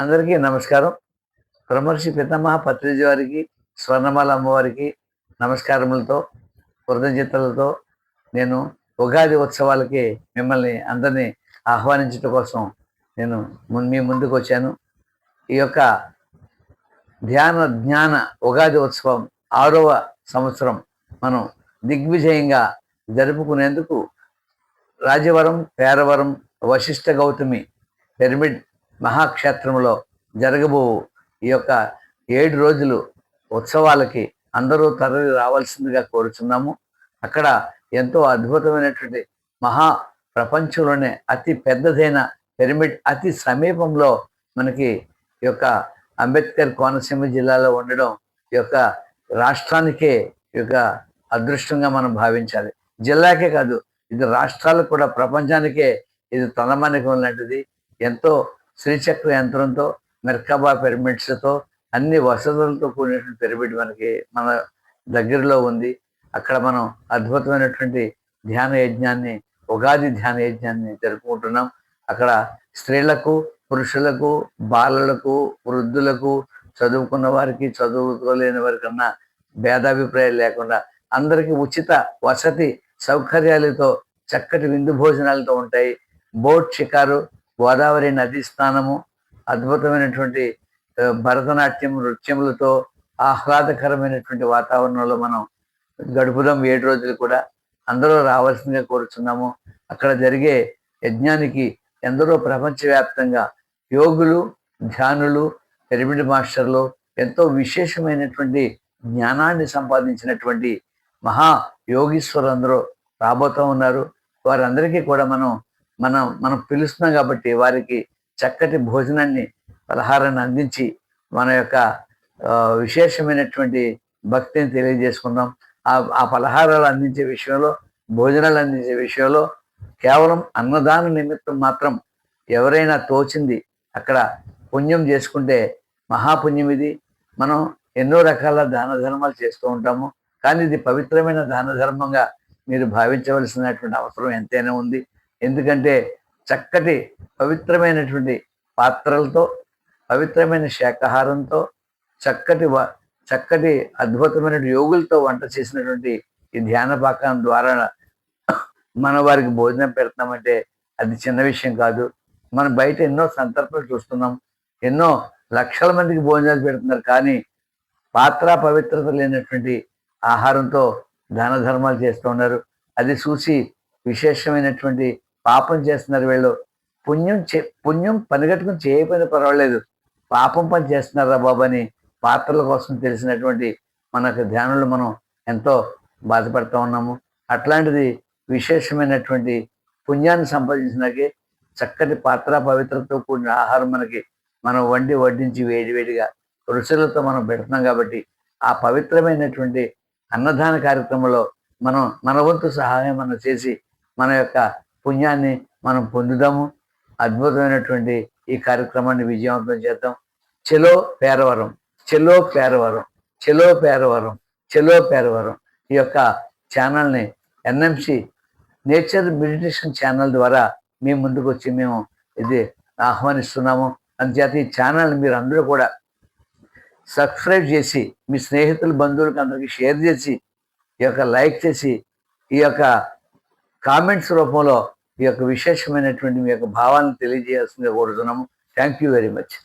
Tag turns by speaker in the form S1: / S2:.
S1: అందరికీ నమస్కారం. బ్రహ్మర్షి పితామహ పత్రిజీ వారికి, స్వర్ణమాల అమ్మవారికి నమస్కారములతో, కృతజ్ఞతలతో నేను ఉగాది ఉత్సవాలకి మిమ్మల్ని అందరినీ ఆహ్వానించడం కోసం నేను మీ ముందుకు వచ్చాను. ఈ యొక్క ధ్యాన జ్ఞాన ఉగాది ఉత్సవం 6వ సంవత్సరం మనం దిగ్విజయంగా జరుపుకునేందుకు రాజవరం, పేరవరం, వశిష్ఠ గౌతమి పిరమిడ్ మహాక్షేత్రంలో జరగబో ఈ యొక్క 7 రోజులు ఉత్సవాలకి అందరూ తరలి రావాల్సిందిగా కోరుచున్నాము. అక్కడ ఎంతో అద్భుతమైనటువంటి మహా ప్రపంచంలోనే అతి పెద్దదైన పిరమిడ్ అతి సమీపంలో మనకి ఈ యొక్క అంబేద్కర్ కోనసీమ జిల్లాలో ఉండడం ఈ యొక్క రాష్ట్రానికే ఈ యొక్క అదృష్టంగా మనం భావించాలి. జిల్లాకే కాదు, ఇది రాష్ట్రాలకు కూడా, ప్రపంచానికే ఇది తలమానికం లాంటిది. ఎంతో శ్రీచక్ర యంత్రంతో, మెర్కబా పిరమిడ్స్తో, అన్ని వసతులతో కూడినటువంటి పిరమిడ్ మనకి మన దగ్గరలో ఉంది. అక్కడ మనం అద్భుతమైనటువంటి ధ్యాన యజ్ఞాన్ని, ఉగాది ధ్యాన యజ్ఞాన్ని జరుపుకుంటున్నాం. అక్కడ స్త్రీలకు, పురుషులకు, బాలలకు, వృద్ధులకు, చదువుకున్న వారికి, చదువుకోలేని వారికన్నా భేదాభిప్రాయాలు లేకుండా అందరికీ ఉచిత వసతి సౌకర్యాలతో చక్కటి విందు భోజనాలతో ఉంటాయి. బోట్ షికారు, గోదావరి నదీ స్నానము, అద్భుతమైనటువంటి భరతనాట్యం నృత్యములతో ఆహ్లాదకరమైనటువంటి వాతావరణంలో మనం గడుపుదాం 7 రోజులు కూడా. అందరూ రావాల్సిందిగా కోరుచున్నాము. అక్కడ జరిగే యజ్ఞానికి ఎందరో ప్రపంచవ్యాప్తంగా యోగులు, ధ్యానులు, పిరమిడ్ మాస్టర్లు, ఎంతో విశేషమైనటువంటి జ్ఞానాన్ని సంపాదించినటువంటి మహా యోగీశ్వరులందరూ రాబోతూ ఉన్నారు. వారందరికీ కూడా మనం పిలుస్తున్నాం కాబట్టి వారికి చక్కటి భోజనాన్ని, పలహారాన్ని అందించి మన యొక్క విశేషమైనటువంటి భక్తిని తెలియజేసుకుందాం. ఆ పలహారాలు అందించే విషయంలో, భోజనాలు అందించే విషయంలో కేవలం అన్నదాన నిమిత్తం మాత్రం ఎవరైనా తోచింది అక్కడ పుణ్యం చేసుకుంటే మహాపుణ్యం ఇది. మనం ఎన్నో రకాల దాన ధర్మాలు చేస్తూ ఉంటాము, కానీ ఇది పవిత్రమైన దాన ధర్మంగా మీరు భావించవలసినటువంటి అవసరం ఎంతైనా ఉంది. ఎందుకంటే చక్కటి పవిత్రమైనటువంటి పాత్రలతో, పవిత్రమైన శాకాహారంతో, చక్కటి అద్భుతమైన యోగులతో వంట చేసినటువంటి ఈ ధ్యాన పాకం ద్వారా మన వారికి భోజనం పెడతామంటే అది చిన్న విషయం కాదు. మనం బయట ఎన్నో సందర్భాలు చూస్తున్నాం, ఎన్నో లక్షల మందికి భోజనాలు పెడుతున్నారు, కానీ పాత్ర పవిత్రత లేనటువంటి ఆహారంతో దాన ధర్మాలు చేస్తూ ఉన్నారు. అది చూసి విశేషమైనటువంటి పాపం చేస్తున్నారు వీళ్ళు. పుణ్యం పనిగట్టుకుని చేయకపోయినా పర్వాలేదు, పాపం పని చేస్తున్నారా బాబు అని పాత్రల కోసం తెలిసినటువంటి మనకు ధ్యానులు మనం ఎంతో బాధపడుతూ ఉన్నాము. అట్లాంటిది విశేషమైనటువంటి పుణ్యాన్ని సంపాదించినాకే చక్కటి పాత్ర పవిత్రతో కూడిన ఆహారం మనం వడ్డించి వేడివేడిగా రుచులతో మనం పెడుతున్నాం. కాబట్టి ఆ పవిత్రమైనటువంటి అన్నదాన కార్యక్రమంలో మన వంతు సహాయం మనం చేసి మన యొక్క పుణ్యాన్ని మనం పొందుదాము. అద్భుతమైనటువంటి ఈ కార్యక్రమాన్ని విజయవంతం చేద్దాం. చెలో పేరవరం, చెలో పేరవరం, చెలో పేరవరం, చెలో పేరవరం ఈ యొక్క ఛానల్ని ఎన్ఎంసి నేచర్ మెడిటేషన్ ఛానల్ ద్వారా మీ ముందుకు వచ్చి మేము ఇది ఆహ్వానిస్తున్నాము. అందుచేత ఈ ఛానల్ని మీరు అందరూ కూడా సబ్స్క్రైబ్ చేసి, మీ స్నేహితులు, బంధువులకు అందరికీ షేర్ చేసి, ఈ యొక్క లైక్ చేసి, ఈ యొక్క కామెంట్స్ రూపంలో ఈ యొక్క విశేషమైనటువంటి మీ యొక్క భావాలను తెలియజేయాల్సిందిగా కోరుతున్నాము. Thank you very much.